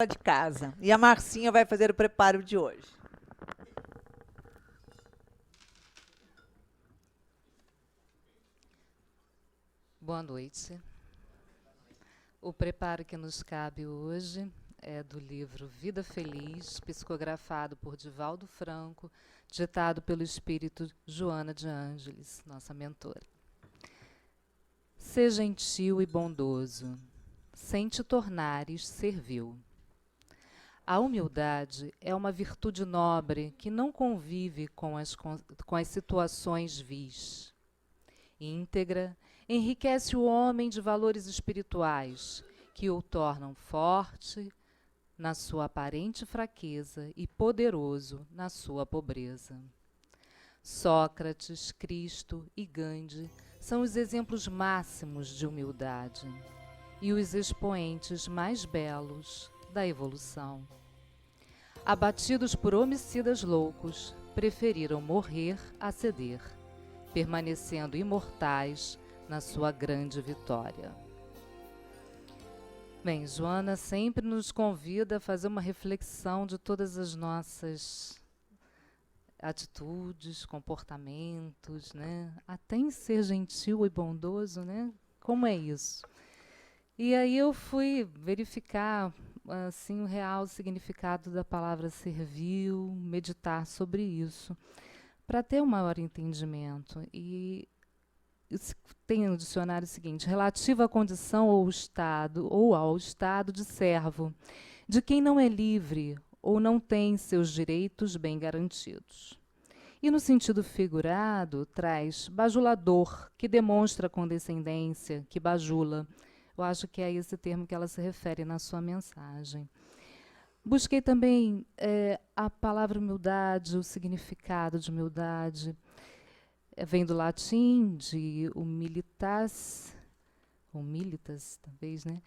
de casa. E a Marcinha vai fazer o preparo de hoje. Boa noite. O preparo que nos cabe hoje é do livro Vida Feliz, psicografado por Divaldo Franco, ditado pelo espírito Joana de Ângeles, nossa mentora. Seja gentil e bondoso, sem te tornares servil. A humildade é uma virtude nobre que não convive com as situações vis. Íntegra, enriquece o homem de valores espirituais que o tornam forte na sua aparente fraqueza e poderoso na sua pobreza. Sócrates, Cristo e Gandhi são os exemplos máximos de humildade e os expoentes mais belos da evolução. Abatidos por homicidas loucos, preferiram morrer a ceder, permanecendo imortais na sua grande vitória. Bem, Joana sempre nos convida a fazer uma reflexão de todas as nossas atitudes, comportamentos, né? Até em ser gentil e bondoso, né? Como é isso? E aí eu fui verificar assim o real significado da palavra servil, meditar sobre isso, para ter um maior entendimento. E tem no dicionário o seguinte: relativo à condição ou ao estado de servo, de quem não é livre ou não tem seus direitos bem garantidos. E no sentido figurado, traz bajulador, que demonstra condescendência, que bajula. Eu acho que é esse termo que ela se refere na sua mensagem. Busquei também a palavra humildade, o significado de humildade. Vem do latim, de humilitas, talvez, né?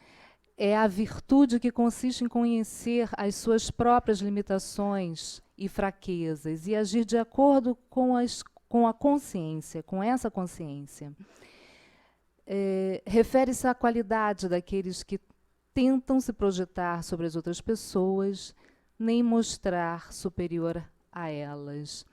É a virtude que consiste em conhecer as suas próprias limitações e fraquezas e agir de acordo com a consciência, com essa consciência. Refere-se à qualidade daqueles que tentam se projetar sobre as outras pessoas, nem mostrar superior a elas.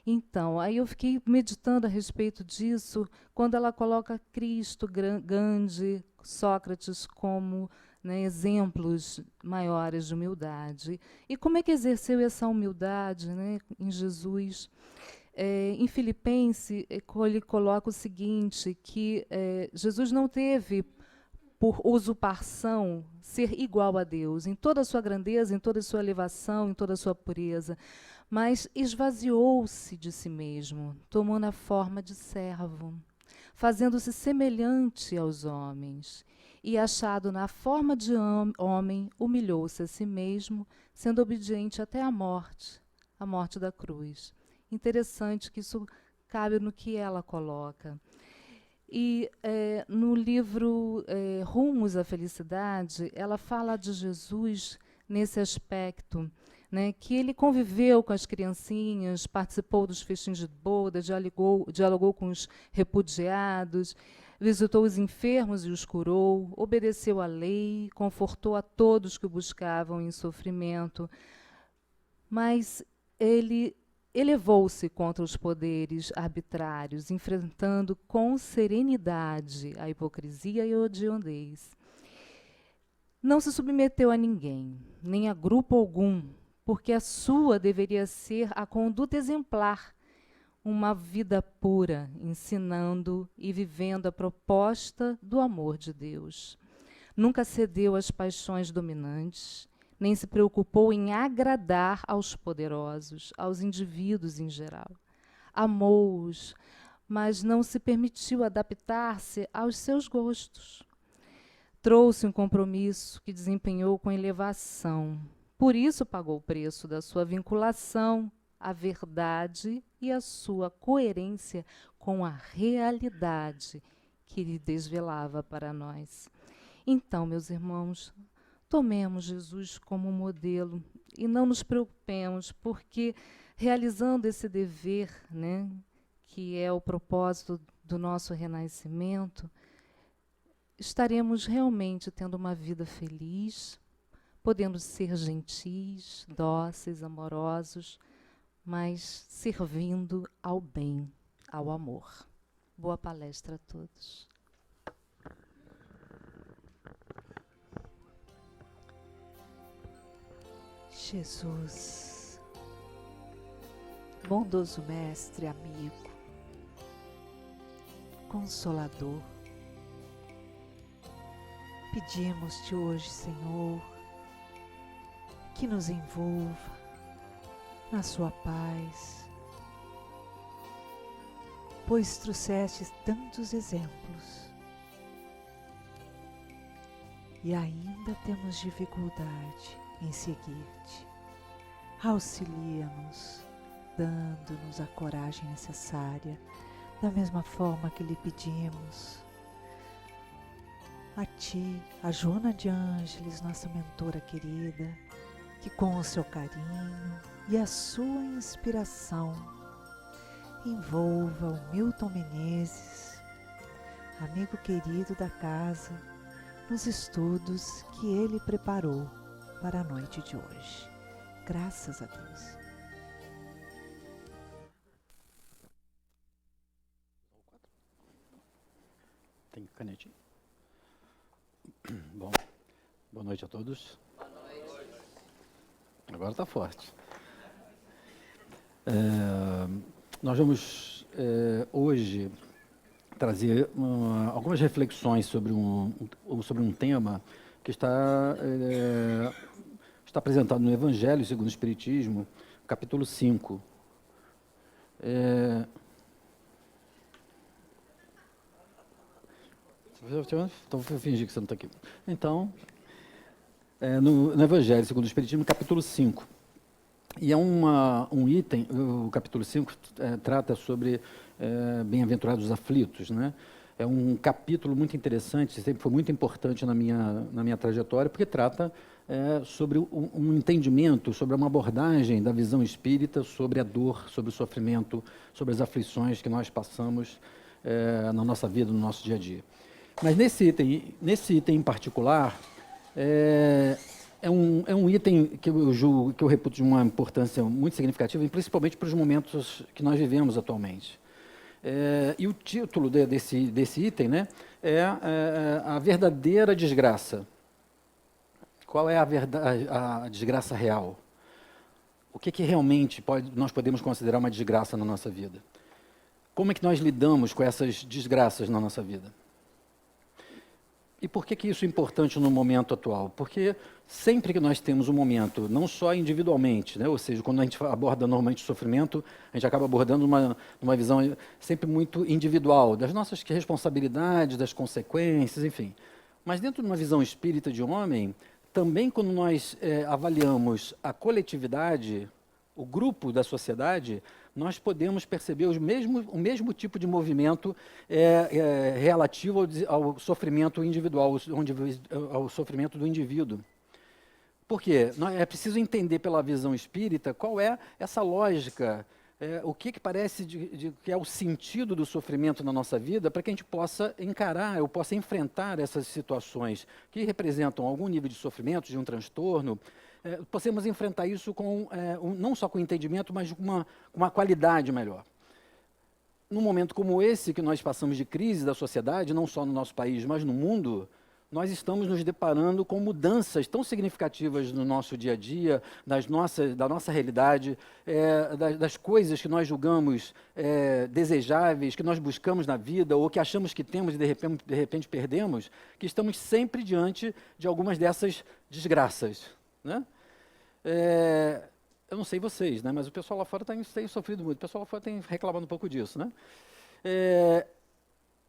Então, aí eu fiquei meditando a respeito disso, quando ela coloca Cristo, Gandhi, Sócrates como, né, exemplos maiores de humildade. E como é que exerceu essa humildade, né, em Jesus? Em Filipenses, ele coloca o seguinte, que Jesus não teve por usurpação ser igual a Deus, em toda a sua grandeza, em toda a sua elevação, em toda a sua pureza, mas esvaziou-se de si mesmo, tomando a forma de servo, fazendo-se semelhante aos homens, e achado na forma de homem, humilhou-se a si mesmo, sendo obediente até a morte da cruz. Interessante que isso cabe no que ela coloca. E no livro Rumos à Felicidade, ela fala de Jesus nesse aspecto, né, que ele conviveu com as criancinhas, participou dos festins de boda, dialogou com os repudiados, visitou os enfermos e os curou, obedeceu à lei, confortou a todos que o buscavam em sofrimento. Mas ele elevou-se contra os poderes arbitrários, enfrentando com serenidade a hipocrisia e a odiondez. Não se submeteu a ninguém, nem a grupo algum, porque a sua deveria ser a conduta exemplar, uma vida pura, ensinando e vivendo a proposta do amor de Deus. Nunca cedeu às paixões dominantes, nem se preocupou em agradar aos poderosos, aos indivíduos em geral. Amou-os, mas não se permitiu adaptar-se aos seus gostos. Trouxe um compromisso que desempenhou com elevação. Por isso pagou o preço da sua vinculação à verdade e à sua coerência com a realidade que lhe desvelava para nós. Então, meus irmãos, tomemos Jesus como modelo e não nos preocupemos, porque realizando esse dever, né, que é o propósito do nosso renascimento, estaremos realmente tendo uma vida feliz, podemos ser gentis, dóceis, amorosos, mas servindo ao bem, ao amor. Boa palestra a todos. Jesus, bondoso mestre, amigo, consolador, pedimos-te hoje, Senhor, que nos envolva na sua paz, pois trouxeste tantos exemplos e ainda temos dificuldade em seguir-te. Auxilia-nos, dando-nos a coragem necessária, da mesma forma que lhe pedimos a ti, a Joana de Ângeles, nossa mentora querida, que com o seu carinho e a sua inspiração envolva o Milton Menezes, amigo querido da casa, nos estudos que ele preparou para a noite de hoje. Graças a Deus. Tem canetinha? Bom, boa noite a todos. Boa noite. Agora está forte. Nós vamos hoje trazer algumas reflexões sobre um tema que está apresentado no Evangelho segundo o Espiritismo, capítulo 5. Então, vou fingir que você não está aqui. Então, no Evangelho segundo o Espiritismo, capítulo 5. E é um item, o capítulo 5 trata sobre bem-aventurados aflitos, né? É um capítulo muito interessante, sempre foi muito importante na minha trajetória, porque trata sobre um entendimento, sobre uma abordagem da visão espírita sobre a dor, sobre o sofrimento, sobre as aflições que nós passamos na nossa vida, no nosso dia a dia. Mas nesse item em particular, é um item que eu julgo, que eu reputo de uma importância muito significativa, e principalmente para os momentos que nós vivemos atualmente. E o título desse item, né, é a verdadeira desgraça. Qual é a desgraça real? O que realmente nós podemos considerar uma desgraça na nossa vida? Como é que nós lidamos com essas desgraças na nossa vida? E por que isso é importante no momento atual? Porque sempre que nós temos um momento, não só individualmente, né? Ou seja, quando a gente aborda normalmente o sofrimento, a gente acaba abordando uma visão sempre muito individual, das nossas responsabilidades, das consequências, enfim. Mas dentro de uma visão espírita de homem, também quando nós avaliamos a coletividade, o grupo da sociedade, nós podemos perceber o mesmo tipo de movimento relativo ao sofrimento individual, ao sofrimento do indivíduo. Por quê? É preciso entender pela visão espírita qual é essa lógica, o que parece que é o sentido do sofrimento na nossa vida, para que a gente possa encarar, eu possa enfrentar essas situações que representam algum nível de sofrimento, de um transtorno, possamos enfrentar isso não só com entendimento, mas com uma qualidade melhor. Num momento como esse que nós passamos de crise da sociedade, não só no nosso país, mas no mundo, nós estamos nos deparando com mudanças tão significativas no nosso dia a dia, da nossa realidade, das coisas que nós julgamos desejáveis, que nós buscamos na vida, ou que achamos que temos e de repente perdemos, que estamos sempre diante de algumas dessas desgraças, né? Eu não sei vocês, né, mas o pessoal lá fora tem sofrido muito, o pessoal lá fora tem reclamado um pouco disso, né?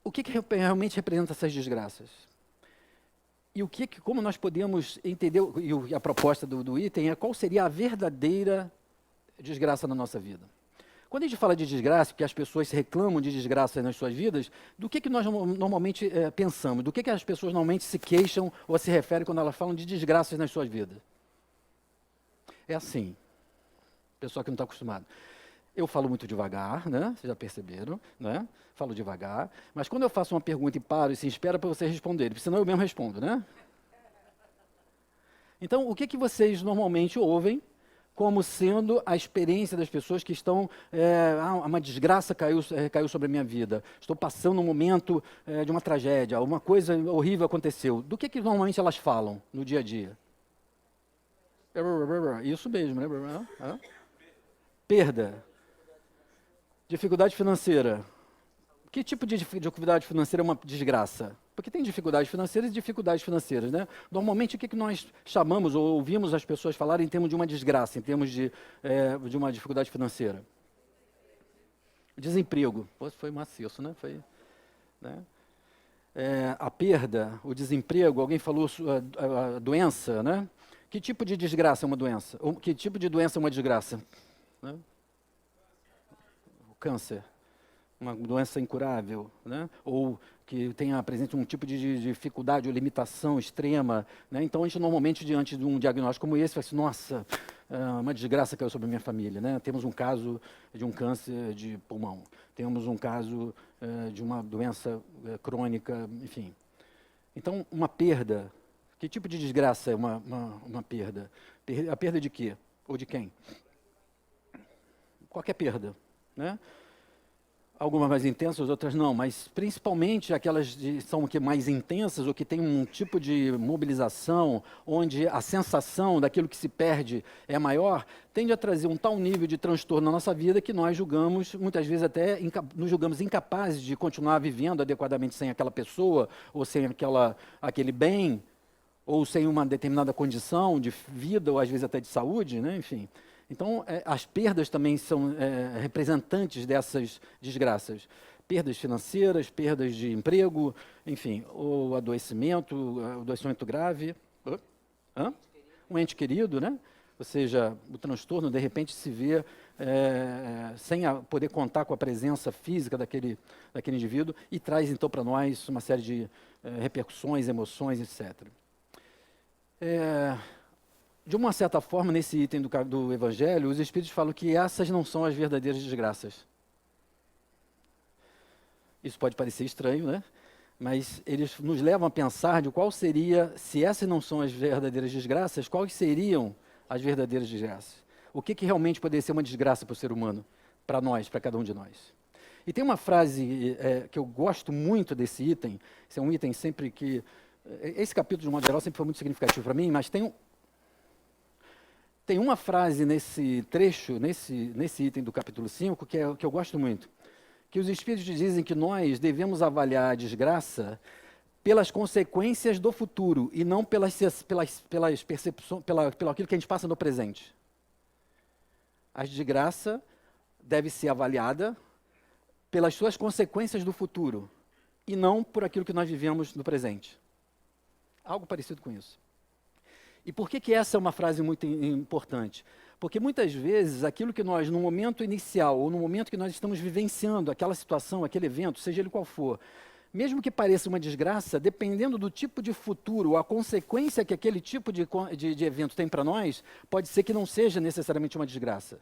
O que realmente representa essas desgraças? E como nós podemos entender, e a proposta do item é qual seria a verdadeira desgraça na nossa vida. Quando a gente fala de desgraça, que as pessoas reclamam de desgraça nas suas vidas, do que nós normalmente pensamos? Do que as pessoas normalmente se queixam ou se referem quando elas falam de desgraças nas suas vidas? É assim, pessoal que não está acostumado. Eu falo muito devagar, né? Vocês já perceberam, né? Falo devagar, mas quando eu faço uma pergunta e paro e se espera para vocês responderem, porque senão eu mesmo respondo, né? Então, o que, que vocês normalmente ouvem como sendo a experiência das pessoas que estão, uma desgraça caiu sobre a minha vida, estou passando um momento de uma tragédia, uma coisa horrível aconteceu. Do que normalmente elas falam no dia a dia? Isso mesmo, né? Perda. Dificuldade financeira. Que tipo de dificuldade financeira é uma desgraça? Porque tem dificuldades financeiras e dificuldades financeiras, né? Normalmente, o que nós chamamos ou ouvimos as pessoas falarem em termos de uma desgraça, em termos de uma dificuldade financeira? Desemprego. Pô, foi maciço, né? Né? A perda, o desemprego, alguém falou a doença, né? Que tipo de desgraça é uma doença? Ou que tipo de doença é uma desgraça? Né? O câncer. Uma doença incurável, né? Ou que tenha presente um tipo de dificuldade ou limitação extrema. Né? Então, a gente normalmente, diante de um diagnóstico como esse, fala assim, nossa, uma desgraça caiu sobre a minha família. Né? Temos um caso de um câncer de pulmão, temos um caso de uma doença crônica, enfim. Então, uma perda, que tipo de desgraça é uma perda? A perda de quê? Ou de quem? Qualquer perda, né? Algumas mais intensas, outras não, mas principalmente aquelas que são mais intensas ou que têm um tipo de mobilização, onde a sensação daquilo que se perde é maior, tende a trazer um tal nível de transtorno na nossa vida que nós julgamos, muitas vezes até nos julgamos incapazes de continuar vivendo adequadamente sem aquela pessoa, ou sem aquele bem, ou sem uma determinada condição de vida, ou às vezes até de saúde, né? Enfim. Então, as perdas também são representantes dessas desgraças. Perdas financeiras, perdas de emprego, enfim, o adoecimento grave, um ente querido, né? Ou seja, o transtorno, de repente, se vê sem poder contar com a presença física daquele indivíduo e traz, então, para nós uma série de repercussões, emoções, etc. De uma certa forma, nesse item do Evangelho, os Espíritos falam que essas não são as verdadeiras desgraças. Isso pode parecer estranho, né? Mas eles nos levam a pensar de qual seria, se essas não são as verdadeiras desgraças, quais seriam as verdadeiras desgraças? O que realmente poderia ser uma desgraça para o ser humano, para nós, para cada um de nós? E tem uma frase que eu gosto muito desse item, esse é um item sempre que... Esse capítulo, de modo geral, sempre foi muito significativo para mim, mas tem uma frase nesse trecho, nesse item do capítulo 5, que eu gosto muito, que os Espíritos dizem que nós devemos avaliar a desgraça pelas consequências do futuro e não pelo aquilo que a gente passa no presente. A desgraça deve ser avaliada pelas suas consequências do futuro e não por aquilo que nós vivemos no presente. Algo parecido com isso. E por que essa é uma frase muito importante? Porque muitas vezes aquilo que nós, no momento inicial, ou no momento que nós estamos vivenciando aquela situação, aquele evento, seja ele qual for, mesmo que pareça uma desgraça, dependendo do tipo de futuro, ou a consequência que aquele tipo de evento tem para nós, pode ser que não seja necessariamente uma desgraça.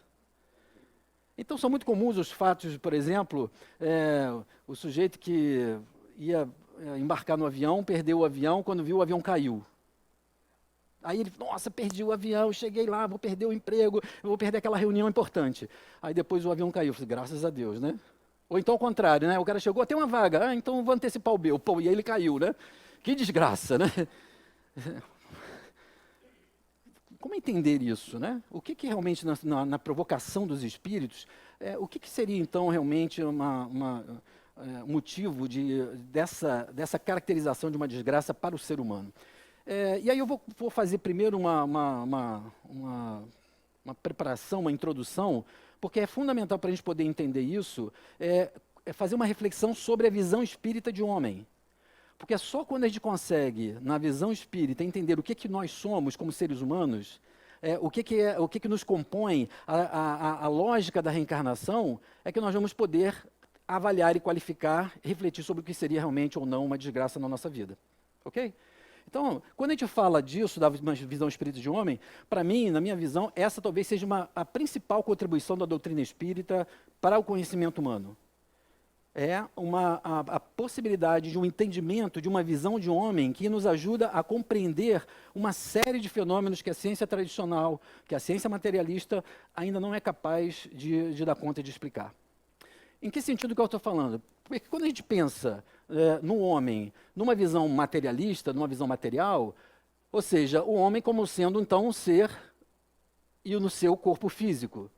Então são muito comuns os fatos, por exemplo, o sujeito que ia embarcar no avião, perdeu o avião, quando viu o avião caiu. Aí ele, nossa, perdi o avião, cheguei lá, vou perder o emprego, vou perder aquela reunião importante. Aí depois o avião caiu, eu falei, graças a Deus, né? Ou então ao contrário, né? O cara chegou, tem uma vaga, então vou antecipar o meu. Pô, e aí ele caiu, né? Que desgraça, né? Como entender isso, né? O que realmente, na provocação dos espíritos, o que seria então realmente um motivo dessa caracterização de uma desgraça para o ser humano? E aí eu vou fazer primeiro uma preparação, uma introdução, porque é fundamental para a gente poder entender isso, fazer uma reflexão sobre a visão espírita de um homem. Porque é só quando a gente consegue, na visão espírita, entender o que nós somos como seres humanos, o que nos compõe, a lógica da reencarnação, é que nós vamos poder avaliar e qualificar, refletir sobre o que seria realmente ou não uma desgraça na nossa vida. Ok? Então, quando a gente fala disso, da visão espírita de homem, para mim, na minha visão, essa talvez seja a principal contribuição da doutrina espírita para o conhecimento humano. é a possibilidade de um entendimento, de uma visão de homem que nos ajuda a compreender uma série de fenômenos que a ciência tradicional, que a ciência materialista ainda não é capaz de dar conta de explicar. Em que sentido que eu estou falando? Porque quando a gente pensa no homem, numa visão materialista, numa visão material, ou seja, o homem como sendo então um ser e no seu corpo físico.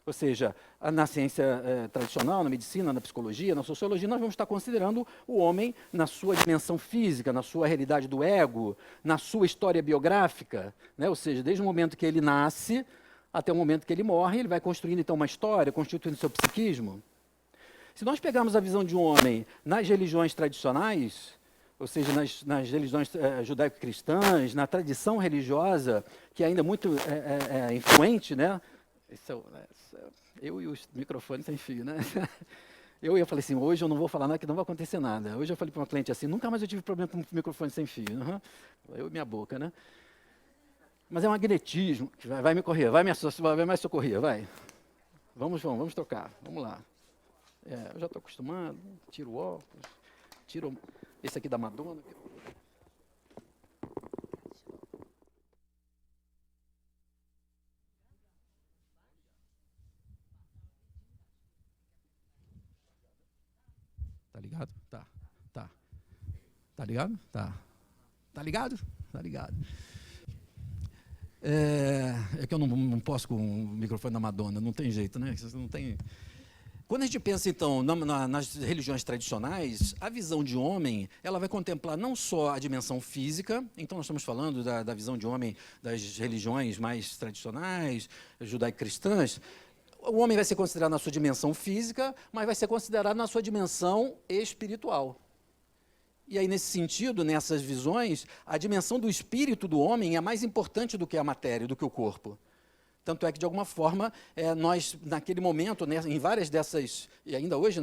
Ou seja, na ciência tradicional, na medicina, na psicologia, na sociologia, nós vamos estar considerando o homem na sua dimensão física, na sua realidade do ego, na sua história biográfica, né? Ou seja, desde o momento que ele nasce até o momento que ele morre, ele vai construindo então uma história, constituindo seu psiquismo. Se nós pegarmos a visão de um homem nas religiões tradicionais, ou seja, nas religiões judaico-cristãs, na tradição religiosa, que é ainda muito influente, né? Eu e os microfones sem fio, né? Eu falei assim, hoje eu não vou falar nada, que não vai acontecer nada. Hoje eu falei para uma cliente assim, nunca mais eu tive problema com o microfone sem fio. Uhum. Eu e minha boca, né? Mas é um magnetismo, que vai me correr, vai me socorrer, vai. Vamos tocar, vamos lá. Eu já estou acostumado, tiro o óculos, tiro esse aqui da Madonna. Tá ligado? Tá. Tá ligado? Tá. Tá ligado? Tá ligado. É que eu não posso com o microfone da Madonna, não tem jeito, né? Não tem... Quando a gente pensa, então, nas religiões tradicionais, a visão de homem, ela vai contemplar não só a dimensão física, então nós estamos falando da visão de homem das religiões mais tradicionais, judaico-cristãs. O homem vai ser considerado na sua dimensão física, mas vai ser considerado na sua dimensão espiritual. E aí, nesse sentido, nessas visões, a dimensão do espírito do homem é mais importante do que a matéria, do que o corpo. Tanto é que, de alguma forma, nós, naquele momento, né, em várias dessas, e ainda hoje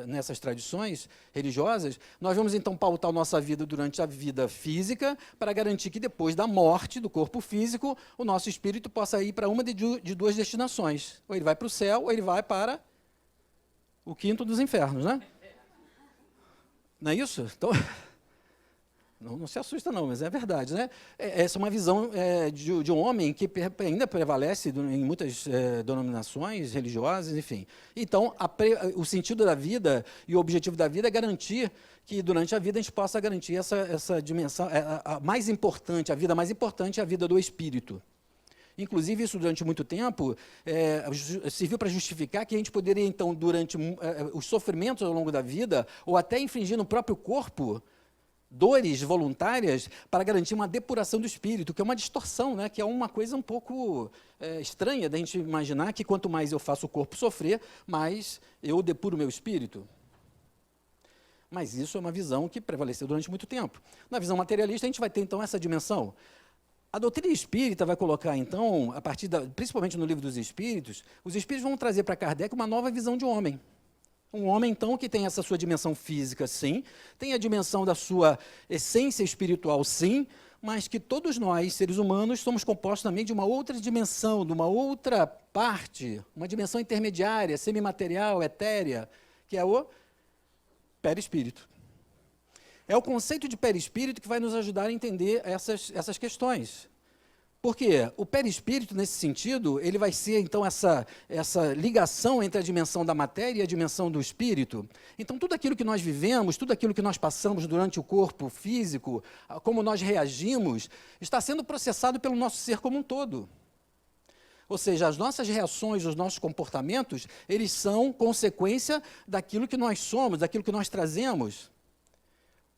nessas tradições religiosas, nós vamos então pautar nossa vida durante a vida física para garantir que depois da morte do corpo físico, o nosso espírito possa ir para uma de duas destinações. Ou ele vai para o céu, ou ele vai para o quinto dos infernos, né? Não é isso? Então... Não se assusta não, mas é verdade, né? Essa é uma visão de um homem que ainda prevalece em muitas denominações religiosas, enfim. Então, o sentido da vida e o objetivo da vida é garantir que durante a vida a gente possa garantir essa dimensão, a mais importante, a vida mais importante é a vida do espírito. Inclusive, isso durante muito tempo serviu para justificar que a gente poderia, então, durante os sofrimentos ao longo da vida, ou até infligir no próprio corpo, dores voluntárias para garantir uma depuração do espírito, que é uma distorção, né? Que é uma coisa um pouco estranha da gente imaginar que quanto mais eu faço o corpo sofrer, mais eu depuro o meu espírito. Mas isso é uma visão que prevaleceu durante muito tempo. Na visão materialista, a gente vai ter, então, essa dimensão. A doutrina espírita vai colocar, então, principalmente no Livro dos Espíritos, os espíritos vão trazer para Kardec uma nova visão de homem. Um homem, então, que tem essa sua dimensão física, sim, tem a dimensão da sua essência espiritual, sim, mas que todos nós, seres humanos, somos compostos também de uma outra dimensão, de uma outra parte, uma dimensão intermediária, semimaterial, etérea, que é o perispírito. É o conceito de perispírito que vai nos ajudar a entender essas questões. Porque o perispírito, nesse sentido, ele vai ser, então, essa ligação entre a dimensão da matéria e a dimensão do espírito. Então, tudo aquilo que nós vivemos, tudo aquilo que nós passamos durante o corpo físico, como nós reagimos, está sendo processado pelo nosso ser como um todo. Ou seja, as nossas reações, os nossos comportamentos, eles são consequência daquilo que nós somos, daquilo que nós trazemos.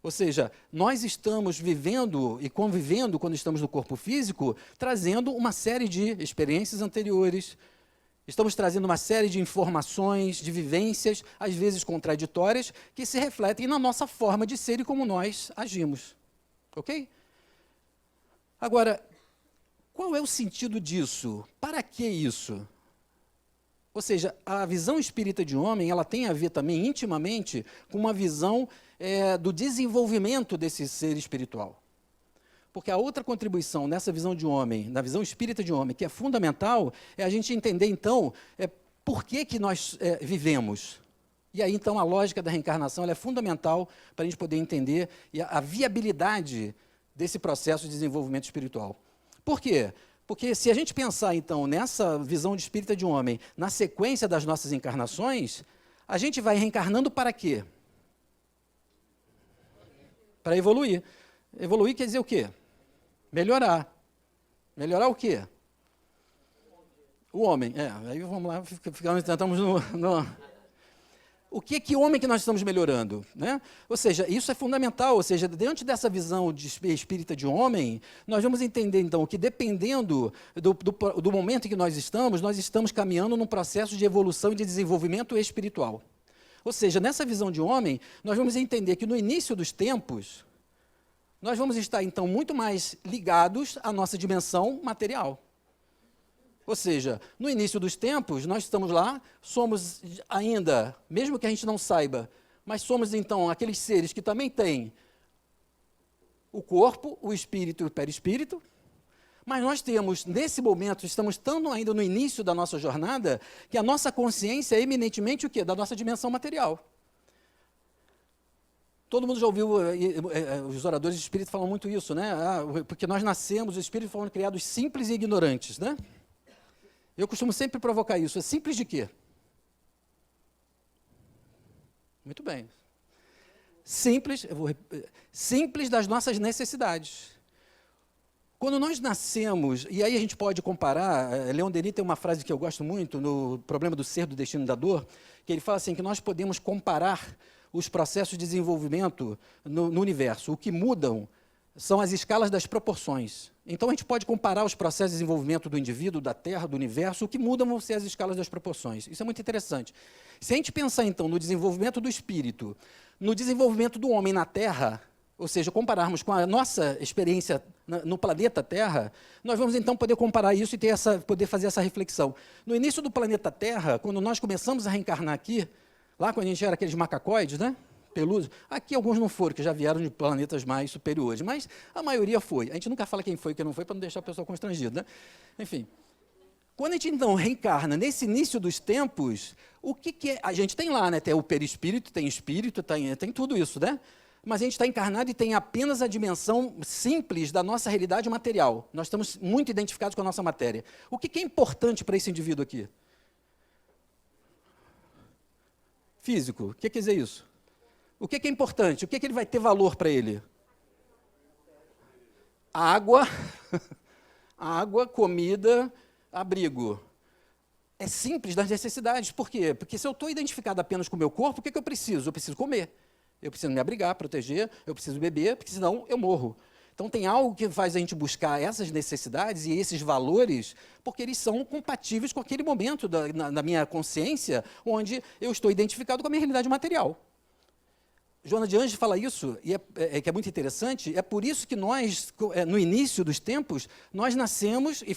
Ou seja, nós estamos vivendo e convivendo, quando estamos no corpo físico, trazendo uma série de experiências anteriores, estamos trazendo uma série de informações, de vivências, às vezes contraditórias, que se refletem na nossa forma de ser e como nós agimos. Ok? Agora, qual é o sentido disso? Para que isso? Ou seja, a visão espírita de homem, ela tem a ver também intimamente com uma visão do desenvolvimento desse ser espiritual. Porque a outra contribuição nessa visão de homem, na visão espírita de homem, que é fundamental, é a gente entender, então, por que nós vivemos. E aí, então, a lógica da reencarnação ela é fundamental para a gente poder entender a viabilidade desse processo de desenvolvimento espiritual. Por quê? Porque se a gente pensar, então, nessa visão de espírita de um homem, na sequência das nossas encarnações, a gente vai reencarnando para quê? Para evoluir. Evoluir quer dizer o quê? Melhorar. Melhorar o quê? O homem. Aí vamos lá, estamos no o que homem que nós estamos melhorando? Né? Ou seja, isso é fundamental. Ou seja, diante dessa visão de espírita de homem, nós vamos entender, então, que dependendo do momento em que nós estamos caminhando num processo de evolução e de desenvolvimento espiritual. Ou seja, nessa visão de homem, nós vamos entender que no início dos tempos, nós vamos estar, então, muito mais ligados à nossa dimensão material. Ou seja, no início dos tempos, nós estamos lá, somos ainda, mesmo que a gente não saiba, mas somos, então, aqueles seres que também têm o corpo, o espírito e o perispírito, mas nós temos, nesse momento, estamos tão ainda no início da nossa jornada, que a nossa consciência é eminentemente o quê? Da nossa dimensão material. Todo mundo já ouviu, os oradores de espírito falam muito isso, né? Porque nós nascemos, os espíritos foram criados simples e ignorantes, né? Eu costumo sempre provocar isso. É simples de quê? Muito bem. Simples das nossas necessidades. Quando nós nascemos, e aí a gente pode comparar, Leon Denis tem uma frase que eu gosto muito, no Problema do Ser, do Destino e da Dor, que ele fala assim, que nós podemos comparar os processos de desenvolvimento no universo. O que mudam são as escalas das proporções. Então, a gente pode comparar os processos de desenvolvimento do indivíduo, da Terra, do universo, o que mudam vão ser as escalas das proporções. Isso é muito interessante. Se a gente pensar, então, no desenvolvimento do espírito, no desenvolvimento do homem na Terra, ou seja, compararmos com a nossa experiência no planeta Terra, nós vamos, então, poder comparar isso e poder fazer essa reflexão. No início do planeta Terra, quando nós começamos a reencarnar aqui, lá quando a gente era aqueles macacoides, né? Peludos. Aqui alguns não foram, que já vieram de planetas mais superiores, mas a maioria foi. A gente nunca fala quem foi e quem não foi, para não deixar o pessoal constrangido, né? Enfim. Quando a gente, então, reencarna nesse início dos tempos, o que é? A gente tem lá, né? Tem o perispírito, tem tudo isso, né? Mas a gente está encarnado e tem apenas a dimensão simples da nossa realidade material. Nós estamos muito identificados com a nossa matéria. O que é importante para esse indivíduo aqui? Físico. O que quer dizer isso? O que é importante? O que ele vai ter valor para ele? Água, comida, abrigo. É simples das necessidades. Por quê? Porque se eu estou identificado apenas com o meu corpo, o que eu preciso? Eu preciso comer. Eu preciso me abrigar, proteger, eu preciso beber, porque senão eu morro. Então, tem algo que faz a gente buscar essas necessidades e esses valores, porque eles são compatíveis com aquele momento na minha consciência, onde eu estou identificado com a minha realidade material. Joana de Anjos fala isso, e que é muito interessante, é por isso que nós, no início dos tempos, nós nascemos e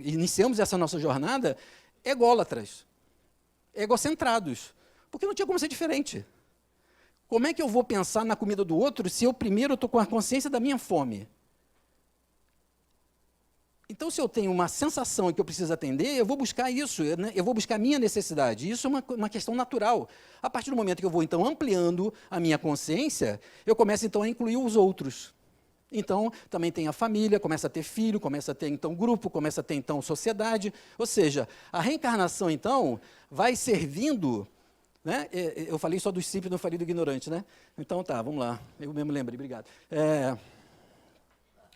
iniciamos essa nossa jornada ególatras, egocentrados, porque não tinha como ser diferente. Como é que eu vou pensar na comida do outro se eu primeiro estou com a consciência da minha fome? Então, se eu tenho uma sensação que eu preciso atender, eu vou buscar isso, né? Eu vou buscar a minha necessidade. Isso é uma questão natural. A partir do momento que eu vou, então, ampliando a minha consciência, eu começo, então, a incluir os outros. Então, também tem a família, começa a ter filho, começa a ter, então, grupo, começa a ter, então, sociedade. Ou seja, a reencarnação, então, vai servindo... Né? Eu falei só do simples, não falei do ignorante, né? Então, tá, vamos lá. Eu mesmo lembrei, obrigado.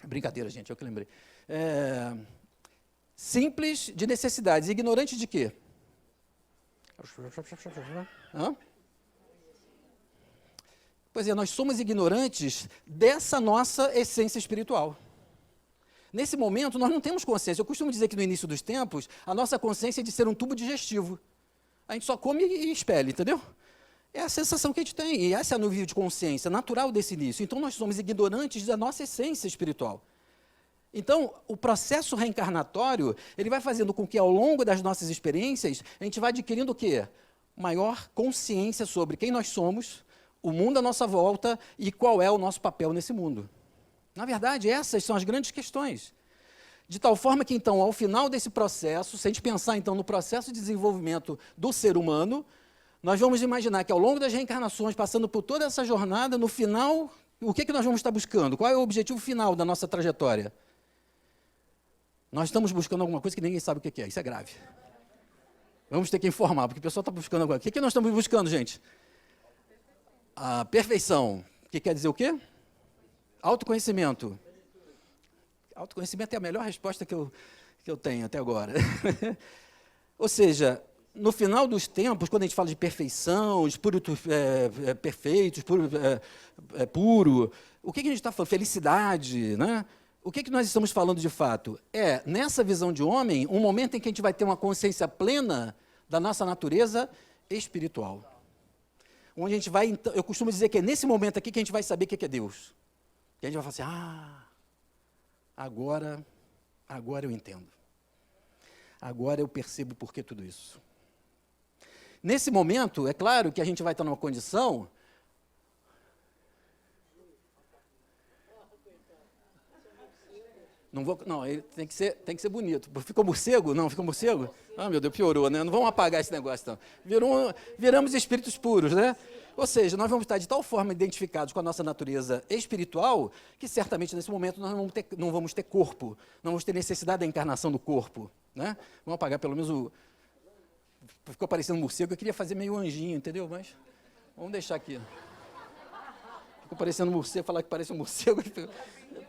Brincadeira, gente, eu que lembrei. Simples de necessidades, ignorante de quê? Hã? Pois é, nós somos ignorantes dessa nossa essência espiritual. Nesse momento, nós não temos consciência. Eu costumo dizer que no início dos tempos, a nossa consciência é de ser um tubo digestivo. A gente só come e expele, entendeu? É a sensação que a gente tem, e essa é a nível de consciência natural desse início. Então, nós somos ignorantes da nossa essência espiritual. Então, o processo reencarnatório, ele vai fazendo com que, ao longo das nossas experiências, a gente vá adquirindo o quê? Maior consciência sobre quem nós somos, o mundo à nossa volta e qual é o nosso papel nesse mundo. Na verdade, essas são as grandes questões. De tal forma que, então, ao final desse processo, se a gente pensar, então, no processo de desenvolvimento do ser humano, nós vamos imaginar que ao longo das reencarnações, passando por toda essa jornada, no final, o que nós vamos estar buscando? Qual é o objetivo final da nossa trajetória? Nós estamos buscando alguma coisa que ninguém sabe o que é. Isso é grave. Vamos ter que informar, porque o pessoal está buscando agora. O que nós estamos buscando, gente? A perfeição. Que quer dizer o quê? Autoconhecimento. Autoconhecimento é a melhor resposta que eu tenho até agora. Ou seja, no final dos tempos, quando a gente fala de perfeição, espírito perfeito, puro, o que a gente está falando? Felicidade, né? O que nós estamos falando de fato? É, nessa visão de homem, um momento em que a gente vai ter uma consciência plena da nossa natureza espiritual. Onde a gente vai, eu costumo dizer que é nesse momento aqui que a gente vai saber o que é Deus. E a gente vai falar assim, agora eu entendo. Agora eu percebo por que tudo isso. Nesse momento, é claro que a gente vai estar numa condição... Não, ele tem que ser bonito. Ficou morcego? Não, ficou morcego? Ah, meu Deus, piorou, né? Não vamos apagar esse negócio, então. Viramos espíritos puros, né? Ou seja, nós vamos estar de tal forma identificados com a nossa natureza espiritual, que certamente nesse momento nós não vamos ter corpo, não vamos ter necessidade da encarnação do corpo, né? Vamos apagar pelo menos o... Ficou parecendo um morcego, eu queria fazer meio anjinho, entendeu? Mas vamos deixar aqui. Ficou parecendo um morcego, falar que parece um morcego.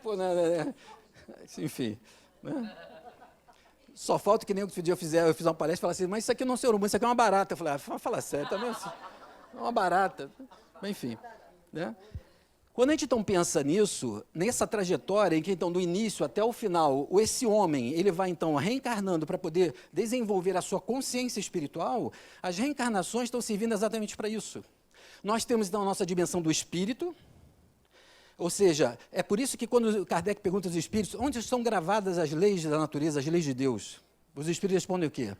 Pô, né? Enfim, né? Só falta que nem outro dia eu fiz uma palestra e falei assim, mas isso aqui não é um ser humano, isso aqui é uma barata. Eu falei, fala sério, também assim, é uma barata. Enfim, né? Quando a gente então pensa nisso, nessa trajetória em que então do início até o final, esse homem, ele vai então reencarnando para poder desenvolver a sua consciência espiritual, as reencarnações estão servindo exatamente para isso. Nós temos então a nossa dimensão do espírito. Ou seja, é por isso que quando Kardec pergunta aos espíritos, onde estão gravadas as leis da natureza, as leis de Deus? Os espíritos respondem o quê?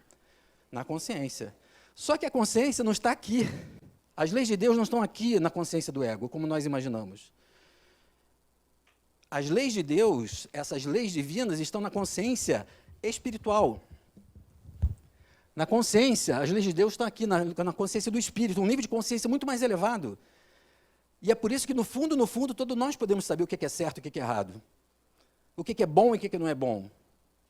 Na consciência. Só que a consciência não está aqui. As leis de Deus não estão aqui na consciência do ego, como nós imaginamos. As leis de Deus, essas leis divinas, estão na consciência espiritual. Na consciência, as leis de Deus estão aqui, na consciência do espírito, um nível de consciência muito mais elevado. E é por isso que, no fundo, todos nós podemos saber o que é certo e o que é errado. O que é bom e o que não é bom.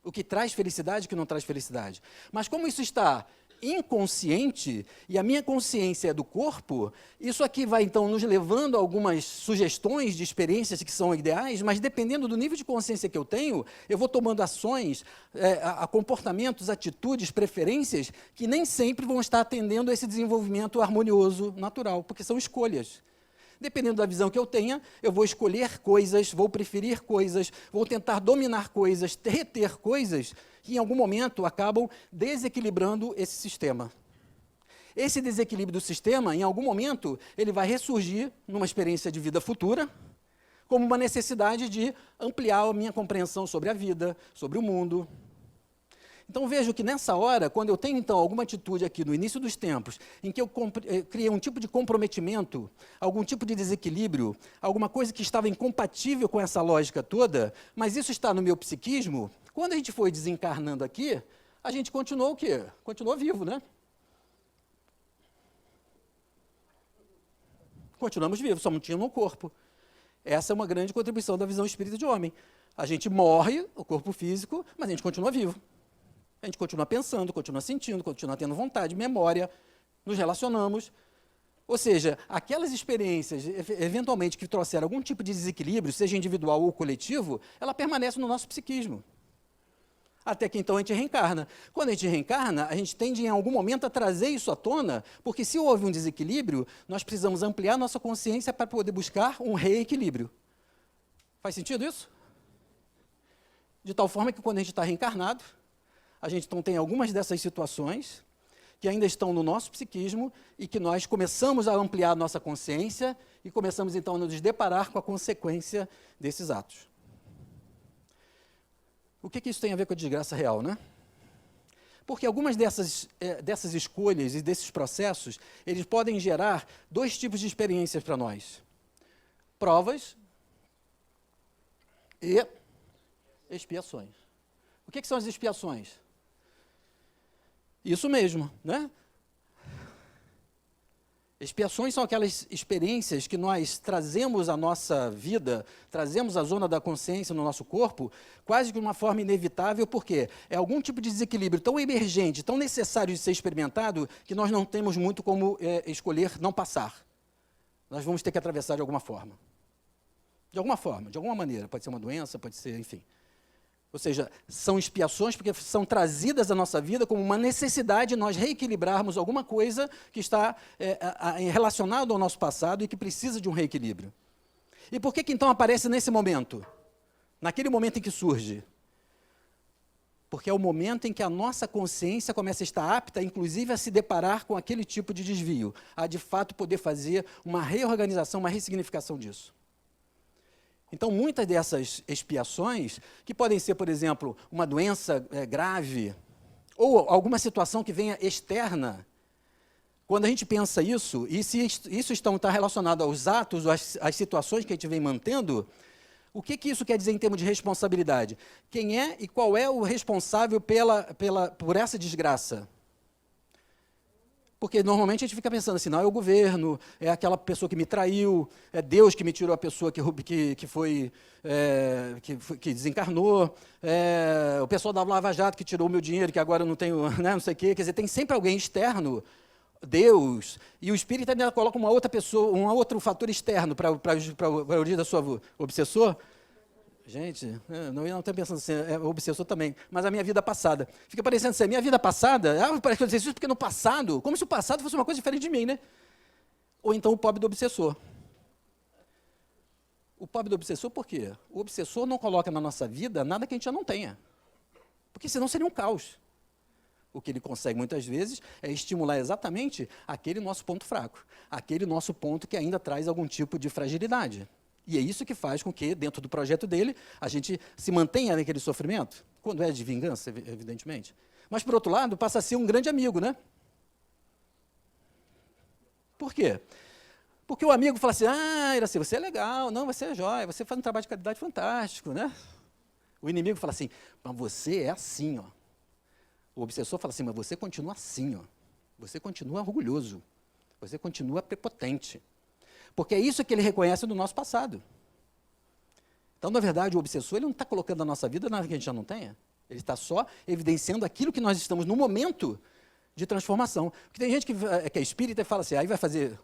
O que traz felicidade e o que não traz felicidade. Mas como isso está inconsciente, e a minha consciência é do corpo, isso aqui vai, então, nos levando a algumas sugestões de experiências que são ideais, mas dependendo do nível de consciência que eu tenho, eu vou tomando ações, a comportamentos, atitudes, preferências, que nem sempre vão estar atendendo a esse desenvolvimento harmonioso, natural, porque são escolhas. Dependendo da visão que eu tenha, eu vou escolher coisas, vou preferir coisas, vou tentar dominar coisas, reter coisas, que em algum momento acabam desequilibrando esse sistema. Esse desequilíbrio do sistema, em algum momento, ele vai ressurgir numa experiência de vida futura, como uma necessidade de ampliar a minha compreensão sobre a vida, sobre o mundo. Então, vejo que nessa hora, quando eu tenho, então, alguma atitude aqui no início dos tempos, em que eu criei um tipo de comprometimento, algum tipo de desequilíbrio, alguma coisa que estava incompatível com essa lógica toda, mas isso está no meu psiquismo, quando a gente foi desencarnando aqui, a gente continuou o quê? Continuou vivo, né? Continuamos vivos, só não tínhamos um corpo. Essa é uma grande contribuição da visão espírita de homem. A gente morre, o corpo físico, mas a gente continua vivo. A gente continua pensando, continua sentindo, continua tendo vontade, memória, nos relacionamos. Ou seja, aquelas experiências, eventualmente, que trouxeram algum tipo de desequilíbrio, seja individual ou coletivo, ela permanece no nosso psiquismo. Até que, então, a gente reencarna. Quando a gente reencarna, a gente tende, em algum momento, a trazer isso à tona, porque se houve um desequilíbrio, nós precisamos ampliar nossa consciência para poder buscar um reequilíbrio. Faz sentido isso? De tal forma que, quando a gente está reencarnado, a gente então tem algumas dessas situações que ainda estão no nosso psiquismo e que nós começamos a ampliar a nossa consciência e começamos então a nos deparar com a consequência desses atos. O que isso tem a ver com a desgraça real, né? Porque algumas dessas escolhas e desses processos, eles podem gerar dois tipos de experiências para nós. Provas e expiações. O que são as expiações? Isso mesmo, né? Expiações são aquelas experiências que nós trazemos à nossa vida, trazemos à zona da consciência no nosso corpo, quase de uma forma inevitável, porque é algum tipo de desequilíbrio tão emergente, tão necessário de ser experimentado, que nós não temos muito como escolher não passar. Nós vamos ter que atravessar de alguma forma. De alguma forma, de alguma maneira. Pode ser uma doença, pode ser, enfim. Ou seja, são expiações porque são trazidas à nossa vida como uma necessidade de nós reequilibrarmos alguma coisa que está relacionada ao nosso passado e que precisa de um reequilíbrio. E por que então aparece nesse momento? Naquele momento em que surge? Porque é o momento em que a nossa consciência começa a estar apta, inclusive, a se deparar com aquele tipo de desvio, a de fato poder fazer uma reorganização, uma ressignificação disso. Então, muitas dessas expiações, que podem ser, por exemplo, uma doença grave, ou alguma situação que venha externa, quando a gente pensa isso, e se isso está relacionado aos atos, às situações que a gente vem mantendo, o que isso quer dizer em termos de responsabilidade? Quem é e qual é o responsável por essa desgraça? Porque normalmente a gente fica pensando assim, não, é o governo, é aquela pessoa que me traiu, é Deus que me tirou a pessoa que desencarnou, o pessoal da Lava Jato que tirou o meu dinheiro, que agora eu não tenho, né, não sei o quê. Quer dizer, tem sempre alguém externo, Deus, e o espírito ainda coloca uma outra pessoa, um outro fator externo para o origem da sua obsessor. Gente, eu não estou pensando assim, é obsessor também, mas a minha vida passada. Fica parecendo assim, a minha vida passada, parece que eu disse isso porque no passado, como se o passado fosse uma coisa diferente de mim, né? Ou então o pobre do obsessor. O pobre do obsessor por quê? O obsessor não coloca na nossa vida nada que a gente já não tenha. Porque senão seria um caos. O que ele consegue muitas vezes é estimular exatamente aquele nosso ponto fraco, aquele nosso ponto que ainda traz algum tipo de fragilidade. E é isso que faz com que, dentro do projeto dele, a gente se mantenha naquele sofrimento, quando é de vingança, evidentemente. Mas, por outro lado, passa a ser um grande amigo, né? Por quê? Porque o amigo fala assim, Iraci, você é legal, não, você é jóia, você faz um trabalho de qualidade fantástico, né? O inimigo fala assim, mas você é assim, ó. O obsessor fala assim, mas você continua assim, ó. Você continua orgulhoso, você continua prepotente. Porque é isso que ele reconhece do nosso passado. Então, na verdade, o obsessor ele não está colocando na nossa vida nada que a gente já não tenha. Ele está só evidenciando aquilo que nós estamos no momento de transformação. Porque tem gente que é espírita e fala assim, aí vai fazer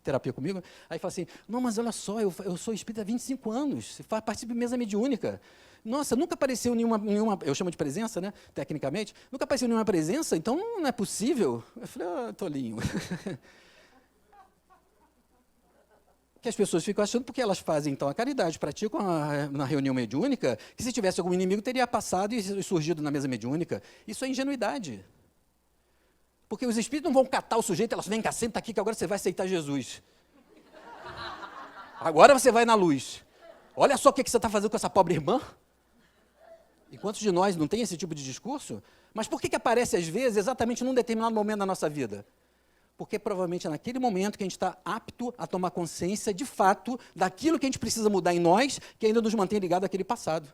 terapia comigo, aí fala assim, não, mas olha só, eu sou espírita há 25 anos, participo de mesa mediúnica. Nossa, nunca apareceu nenhuma, eu chamo de presença, né, tecnicamente, nunca apareceu nenhuma presença, então não é possível. Eu falei, tolinho. Que as pessoas ficam achando porque elas fazem, então, a caridade, praticam na reunião mediúnica, que se tivesse algum inimigo, teria passado e surgido na mesa mediúnica. Isso é ingenuidade. Porque os espíritos não vão catar o sujeito, elas vêm cá, senta aqui, que agora você vai aceitar Jesus. Agora você vai na luz. Olha só o que você está fazendo com essa pobre irmã. E quantos de nós não tem esse tipo de discurso? Mas por que aparece, às vezes, exatamente num determinado momento da nossa vida? Porque provavelmente é naquele momento que a gente está apto a tomar consciência, de fato, daquilo que a gente precisa mudar em nós, que ainda nos mantém ligado àquele passado.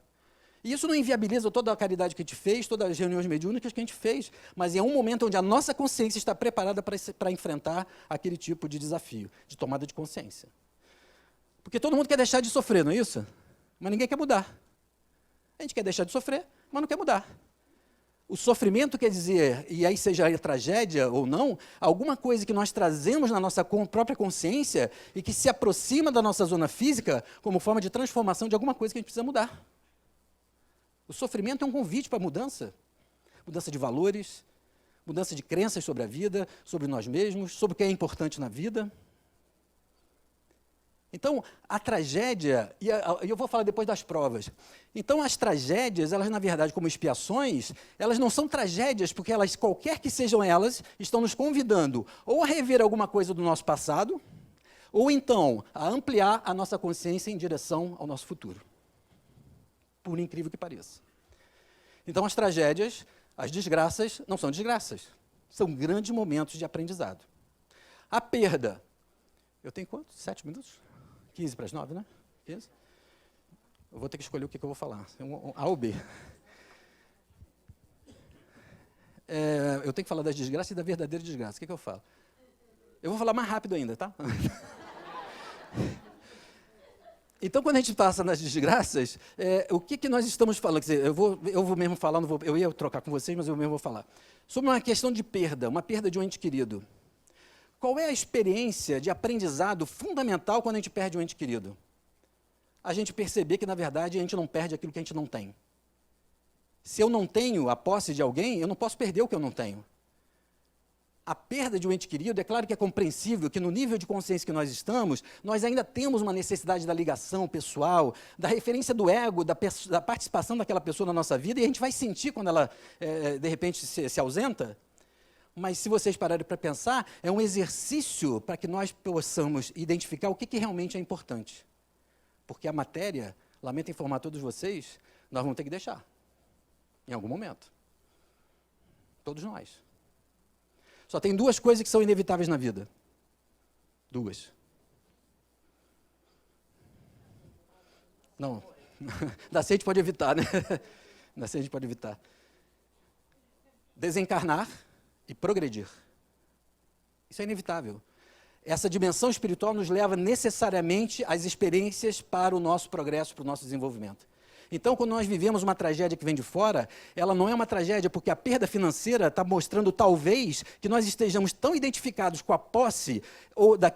E isso não inviabiliza toda a caridade que a gente fez, todas as reuniões mediúnicas que a gente fez, mas é um momento onde a nossa consciência está preparada para enfrentar aquele tipo de desafio, de tomada de consciência. Porque todo mundo quer deixar de sofrer, não é isso? Mas ninguém quer mudar. A gente quer deixar de sofrer, mas não quer mudar. O sofrimento quer dizer, e aí seja a tragédia ou não, alguma coisa que nós trazemos na nossa própria consciência e que se aproxima da nossa zona física como forma de transformação de alguma coisa que a gente precisa mudar. O sofrimento é um convite para a mudança. Mudança de valores, mudança de crenças sobre a vida, sobre nós mesmos, sobre o que é importante na vida. Então, a tragédia, e eu vou falar depois das provas. Então, as tragédias, elas, na verdade, como expiações, elas não são tragédias, porque elas, qualquer que sejam elas, estão nos convidando ou a rever alguma coisa do nosso passado, ou então a ampliar a nossa consciência em direção ao nosso futuro. Por incrível que pareça. Então, as tragédias, as desgraças, não são desgraças. São grandes momentos de aprendizado. A perda. Eu tenho quanto? 7 minutos? 15 para as 9, né? 15? Eu vou ter que escolher o que eu vou falar. A ou B? Eu tenho que falar das desgraças e da verdadeira desgraça. O que eu falo? Eu vou falar mais rápido ainda, tá? Então, quando a gente passa nas desgraças, o que nós estamos falando? Quer dizer, eu vou mesmo falar, eu ia trocar com vocês, mas eu mesmo vou falar. Sobre uma questão de perda, uma perda de um ente querido. Qual é a experiência de aprendizado fundamental quando a gente perde um ente querido? A gente perceber que, na verdade, a gente não perde aquilo que a gente não tem. Se eu não tenho a posse de alguém, eu não posso perder o que eu não tenho. A perda de um ente querido, é claro que é compreensível que no nível de consciência que nós estamos, nós ainda temos uma necessidade da ligação pessoal, da referência do ego, da participação daquela pessoa na nossa vida, e a gente vai sentir quando ela, de repente, se ausenta. Mas se vocês pararem para pensar, é um exercício para que nós possamos identificar o que realmente é importante. Porque a matéria, lamento informar a todos vocês, nós vamos ter que deixar, em algum momento. Todos nós. Só tem duas coisas que são inevitáveis na vida. Duas. Não. Da gente pode evitar, né? Da gente pode evitar. Desencarnar e progredir. Isso é inevitável. Essa dimensão espiritual nos leva necessariamente às experiências para o nosso progresso, para o nosso desenvolvimento. Então, quando nós vivemos uma tragédia que vem de fora, ela não é uma tragédia porque a perda financeira está mostrando, talvez, que nós estejamos tão identificados com a posse, ou da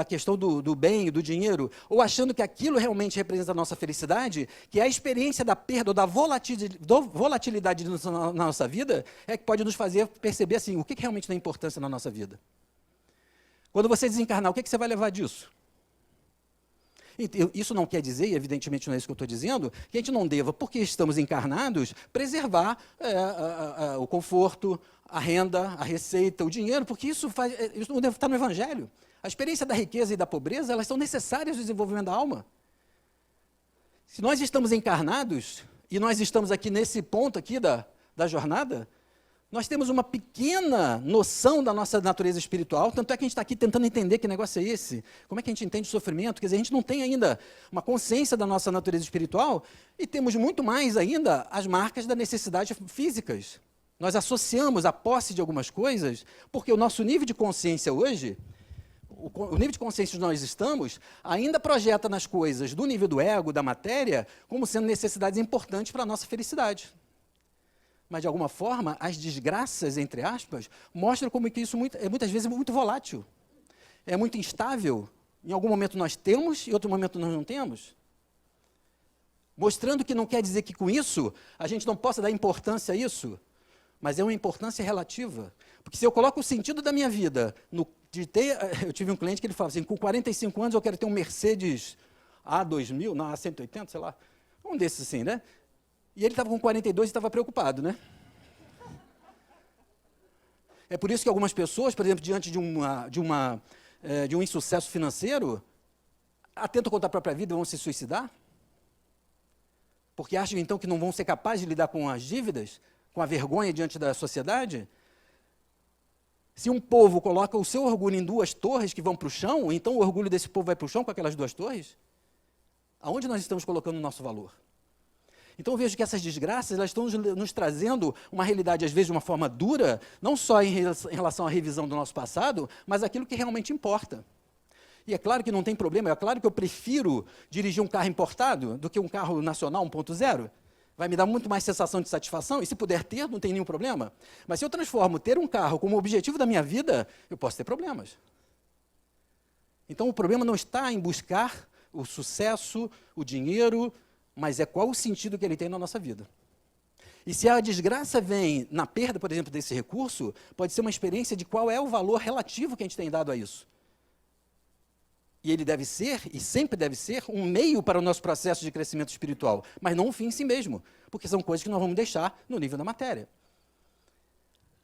questão do bem, do dinheiro, ou achando que aquilo realmente representa a nossa felicidade, que a experiência da perda ou da volatilidade na nossa vida é que pode nos fazer perceber assim, o que realmente tem importância na nossa vida. Quando você desencarnar, o que você vai levar disso? Isso não quer dizer, e evidentemente não é isso que eu estou dizendo, que a gente não deva, porque estamos encarnados, preservar o conforto, a renda, a receita, o dinheiro, porque isso não deve estar no Evangelho. A experiência da riqueza e da pobreza, elas são necessárias no desenvolvimento da alma. Se nós estamos encarnados, e nós estamos aqui nesse ponto aqui da jornada, nós temos uma pequena noção da nossa natureza espiritual, tanto é que a gente está aqui tentando entender que negócio é esse, como é que a gente entende o sofrimento, quer dizer, a gente não tem ainda uma consciência da nossa natureza espiritual e temos muito mais ainda as marcas das necessidades físicas. Nós associamos a posse de algumas coisas, porque o nosso nível de consciência hoje, o nível de consciência que nós estamos, ainda projeta nas coisas do nível do ego, da matéria, como sendo necessidades importantes para a nossa felicidade. Mas, de alguma forma, as desgraças, entre aspas, mostram como que isso muitas vezes é muito volátil. É muito instável. Em algum momento nós temos, em outro momento nós não temos. Mostrando que não quer dizer que com isso a gente não possa dar importância a isso, mas é uma importância relativa. Porque se eu coloco o sentido da minha vida, eu tive um cliente que ele falava assim, com 45 anos eu quero ter um Mercedes A2000, não, A180, sei lá, um desses assim, né? E ele estava com 42 e estava preocupado, né? É por isso que algumas pessoas, por exemplo, diante de um insucesso financeiro, atentam contra a própria vida e vão se suicidar? Porque acham, então, que não vão ser capazes de lidar com as dívidas, com a vergonha diante da sociedade? Se um povo coloca o seu orgulho em duas torres que vão para o chão, então o orgulho desse povo vai para o chão com aquelas duas torres? Aonde nós estamos colocando o nosso valor? Então eu vejo que essas desgraças elas estão nos trazendo uma realidade, às vezes, de uma forma dura, não só em relação à revisão do nosso passado, mas aquilo que realmente importa. E é claro que não tem problema, é claro que eu prefiro dirigir um carro importado do que um carro nacional 1.0. Vai me dar muito mais sensação de satisfação, e se puder ter, não tem nenhum problema. Mas se eu transformo ter um carro como objetivo da minha vida, eu posso ter problemas. Então o problema não está em buscar o sucesso, o dinheiro, mas é qual o sentido que ele tem na nossa vida. E se a desgraça vem na perda, por exemplo, desse recurso, pode ser uma experiência de qual é o valor relativo que a gente tem dado a isso. E ele deve ser, e sempre deve ser, um meio para o nosso processo de crescimento espiritual, mas não um fim em si mesmo, porque são coisas que nós vamos deixar no nível da matéria.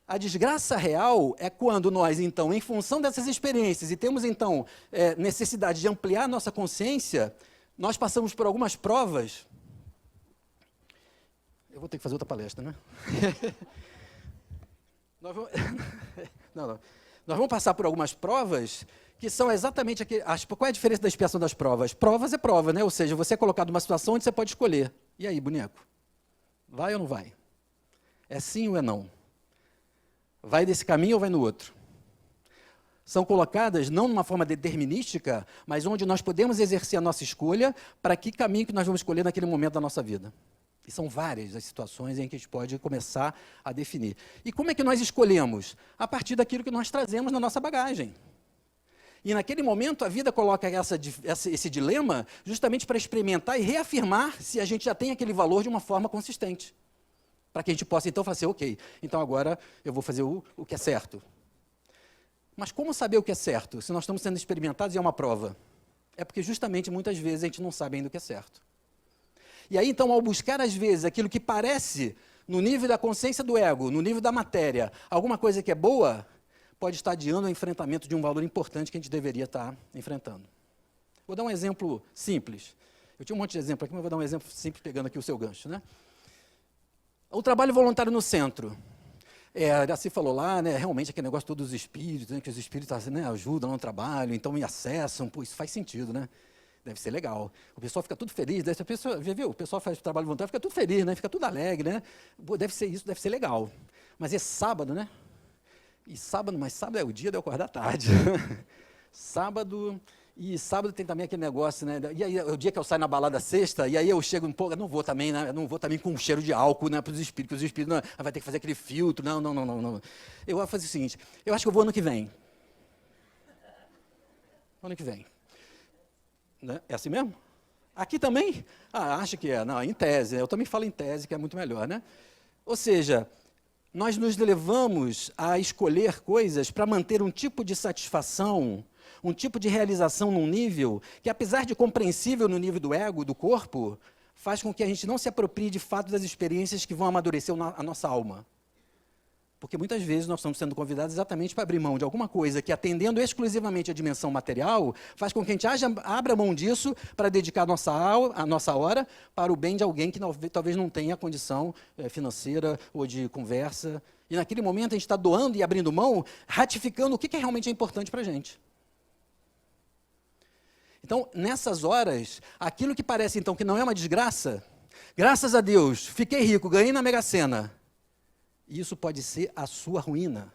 A desgraça real é quando nós, então, em função dessas experiências, e temos, então, necessidade de ampliar a nossa consciência, nós passamos por algumas provas. Eu vou ter que fazer outra palestra, né? Nós vamos passar por algumas provas que são exatamente aquelas. Qual é a diferença da expiação das provas? Provas é prova, né? Ou seja, você é colocado numa situação onde você pode escolher. E aí, boneco? Vai ou não vai? É sim ou é não? Vai desse caminho ou vai no outro? são colocadas não numa forma determinística, mas onde nós podemos exercer a nossa escolha para que caminho que nós vamos escolher naquele momento da nossa vida. E são várias as situações em que a gente pode começar a definir. E como é que nós escolhemos? A partir daquilo que nós trazemos na nossa bagagem. E naquele momento a vida coloca esse dilema justamente para experimentar e reafirmar se a gente já tem aquele valor de uma forma consistente. Para que a gente possa então falar assim, ok, então agora eu vou fazer o que é certo. Mas como saber o que é certo, se nós estamos sendo experimentados e é uma prova? É porque justamente muitas vezes a gente não sabe ainda o que é certo. E aí então, ao buscar às vezes aquilo que parece, no nível da consciência do ego, no nível da matéria, alguma coisa que é boa, pode estar adiando o enfrentamento de um valor importante que a gente deveria estar enfrentando. Vou dar um exemplo simples. Eu tinha um monte de exemplo aqui, mas vou dar um exemplo simples pegando aqui o seu gancho, né? O trabalho voluntário no centro. Já se falou lá, né, realmente aquele negócio todos os espíritos, né, que os espíritos né, ajudam no trabalho, então me acessam, pô, isso faz sentido, né? Deve ser legal. O pessoal fica tudo feliz, viu? O pessoal faz trabalho voluntário, fica tudo feliz, né? Fica tudo alegre, né? Pô, deve ser isso, deve ser legal. Mas é sábado, né? Mas sábado é o dia de eu acordar tarde. Sábado tem também aquele negócio, né? E aí é o dia que eu saio na balada sexta, e aí eu chego um pouco, não vou também, né? Não vou também com um cheiro de álcool, né? Para os espíritos não, vai ter que fazer aquele filtro, não. Eu vou fazer o seguinte, eu acho que eu vou ano que vem. Ano que vem. Né? É assim mesmo? Aqui também? Acho que é. Não, em tese. Eu também falo em tese, que é muito melhor, né? Ou seja, nós nos levamos a escolher coisas para manter um tipo de satisfação, um tipo de realização num nível que, apesar de compreensível no nível do ego, do corpo, faz com que a gente não se aproprie de fato das experiências que vão amadurecer a nossa alma. Porque muitas vezes nós estamos sendo convidados exatamente para abrir mão de alguma coisa que, atendendo exclusivamente à dimensão material, faz com que a gente abra mão disso para dedicar a nossa hora para o bem de alguém que talvez não tenha condição financeira ou de conversa. E naquele momento a gente está doando e abrindo mão, ratificando o que realmente é importante para a gente. Então, nessas horas, aquilo que parece então que não é uma desgraça, graças a Deus, fiquei rico, ganhei na Mega Sena. Isso pode ser a sua ruína.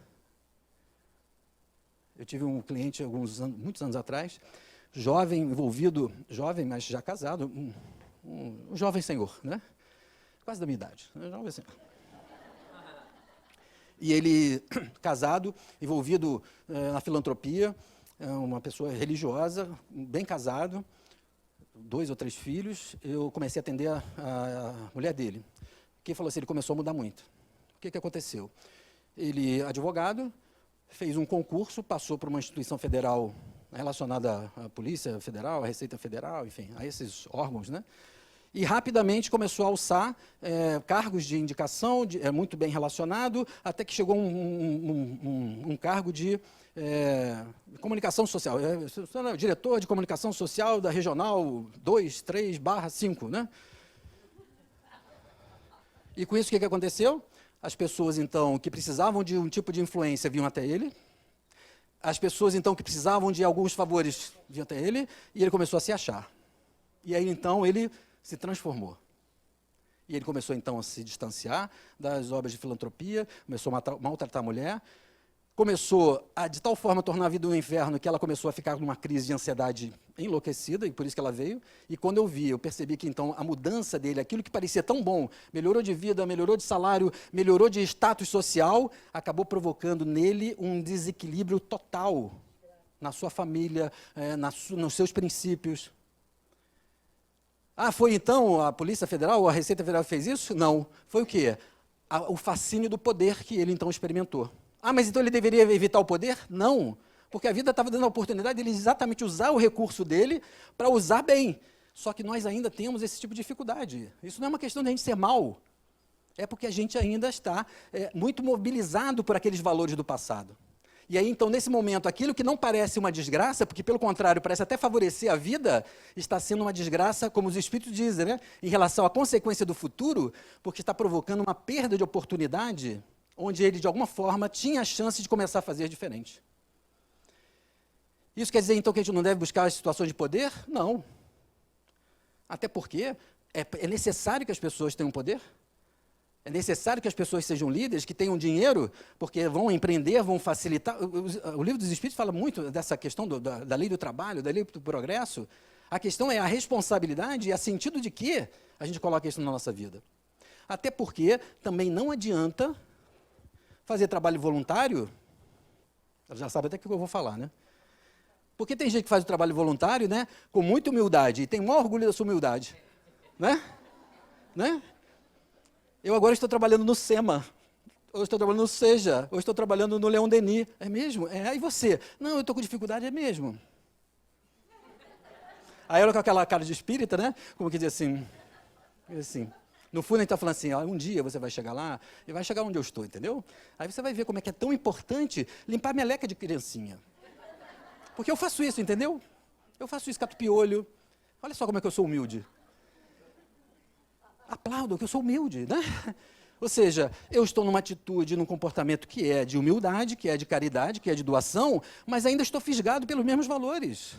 Eu tive um cliente muitos anos atrás, jovem, mas já casado, um jovem senhor, né? Quase da minha idade, né? Jovem senhor. E ele, casado, envolvido na filantropia, uma pessoa religiosa, bem casado, 2 ou 3 filhos, eu comecei a atender a mulher dele. Que falou assim, ele começou a mudar muito. O que aconteceu? Ele, advogado, fez um concurso, passou por uma instituição federal relacionada à Polícia Federal, à Receita Federal, enfim, a esses órgãos, né? E rapidamente começou a alçar cargos de indicação, muito bem relacionado, até que chegou um cargo de comunicação social, diretor de comunicação social da Regional 2, 3/5, né? E com isso o que aconteceu? As pessoas, então, que precisavam de um tipo de influência vinham até ele. As pessoas, então, que precisavam de alguns favores vinham até ele. E ele começou a se achar. E aí, então, ele se transformou. E ele começou, então, a se distanciar das obras de filantropia, começou a maltratar a mulher, começou a, de tal forma, tornar a vida um inferno que ela começou a ficar numa crise de ansiedade enlouquecida, e por isso que ela veio. E quando eu percebi que, então, a mudança dele, aquilo que parecia tão bom, melhorou de vida, melhorou de salário, melhorou de status social, acabou provocando nele um desequilíbrio total na sua família, nos seus princípios. Foi então a Polícia Federal ou a Receita Federal que fez isso? Não. Foi o quê? O fascínio do poder que ele, então, experimentou. Mas então ele deveria evitar o poder? Não, porque a vida estava dando a oportunidade de ele exatamente usar o recurso dele para usar bem. Só que nós ainda temos esse tipo de dificuldade. Isso não é uma questão de a gente ser mal, é porque a gente ainda está muito mobilizado por aqueles valores do passado. E aí, então, nesse momento, aquilo que não parece uma desgraça, porque, pelo contrário, parece até favorecer a vida, está sendo uma desgraça, como os Espíritos dizem, né? Em relação à consequência do futuro, porque está provocando uma perda de oportunidade onde ele, de alguma forma, tinha a chance de começar a fazer diferente. Isso quer dizer, então, que a gente não deve buscar as situações de poder? Não. Até porque é necessário que as pessoas tenham poder. É necessário que as pessoas sejam líderes, que tenham dinheiro, porque vão empreender, vão facilitar. O Livro dos Espíritos fala muito dessa questão da lei do trabalho, da lei do progresso. A questão é a responsabilidade e a sentido de que a gente coloca isso na nossa vida. Até porque também não adianta fazer trabalho voluntário. Já sabe até o que eu vou falar, né? Porque tem gente que faz o trabalho voluntário, né, com muita humildade, e tem o maior orgulho da sua humildade. Né? Eu agora estou trabalhando no SEMA, ou estou trabalhando no SEJA, ou estou trabalhando no Leon Denis. É mesmo? E você? Não, eu estou com dificuldade, é mesmo. Aí ela com aquela cara de espírita, né? Como que diz assim, no fundo ele está falando assim, um dia você vai chegar lá, e vai chegar onde eu estou, entendeu? Aí você vai ver como é que é tão importante limpar a meleca de criancinha. Porque eu faço isso, entendeu? Eu faço isso, cato piolho. Olha só como é que eu sou humilde. Aplaudo que eu sou humilde, né? Ou seja, eu estou numa atitude, num comportamento que é de humildade, que é de caridade, que é de doação, mas ainda estou fisgado pelos mesmos valores.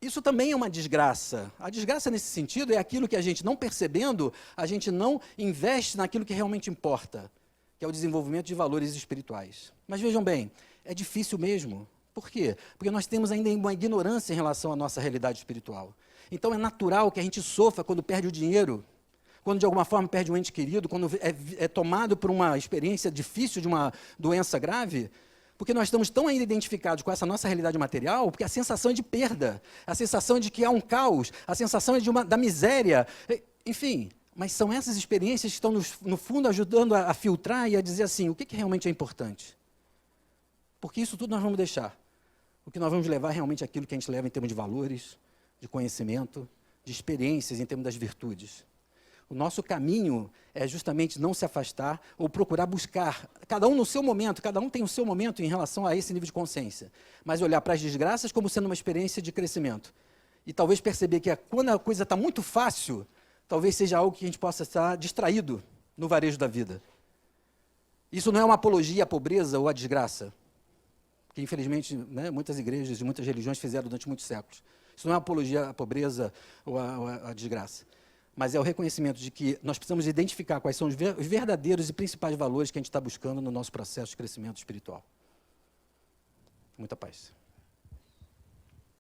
Isso também é uma desgraça. A desgraça nesse sentido é aquilo que a gente, não percebendo, a gente não investe naquilo que realmente importa, que é o desenvolvimento de valores espirituais. Mas vejam bem, é difícil mesmo. Por quê? Porque nós temos ainda uma ignorância em relação à nossa realidade espiritual. Então é natural que a gente sofra quando perde o dinheiro, quando de alguma forma perde um ente querido, quando é tomado por uma experiência difícil de uma doença grave, porque nós estamos tão ainda identificados com essa nossa realidade material, porque a sensação é de perda, a sensação de que há um caos, a sensação é da miséria, enfim. Mas são essas experiências que estão, no fundo, ajudando a filtrar e a dizer assim, o que realmente é importante? Porque isso tudo nós vamos deixar. O que nós vamos levar realmente é aquilo que a gente leva em termos de valores, de conhecimento, de experiências em termos das virtudes. O nosso caminho é justamente não se afastar ou procurar buscar, cada um no seu momento, cada um tem o seu momento em relação a esse nível de consciência, mas olhar para as desgraças como sendo uma experiência de crescimento. E talvez perceber que quando a coisa está muito fácil, talvez seja algo que a gente possa estar distraído no varejo da vida. Isso não é uma apologia à pobreza ou à desgraça, que infelizmente, né, muitas igrejas e muitas religiões fizeram durante muitos séculos. Isso não é uma apologia à pobreza ou à desgraça, mas é o reconhecimento de que nós precisamos identificar quais são os verdadeiros e principais valores que a gente está buscando no nosso processo de crescimento espiritual. Muita paz.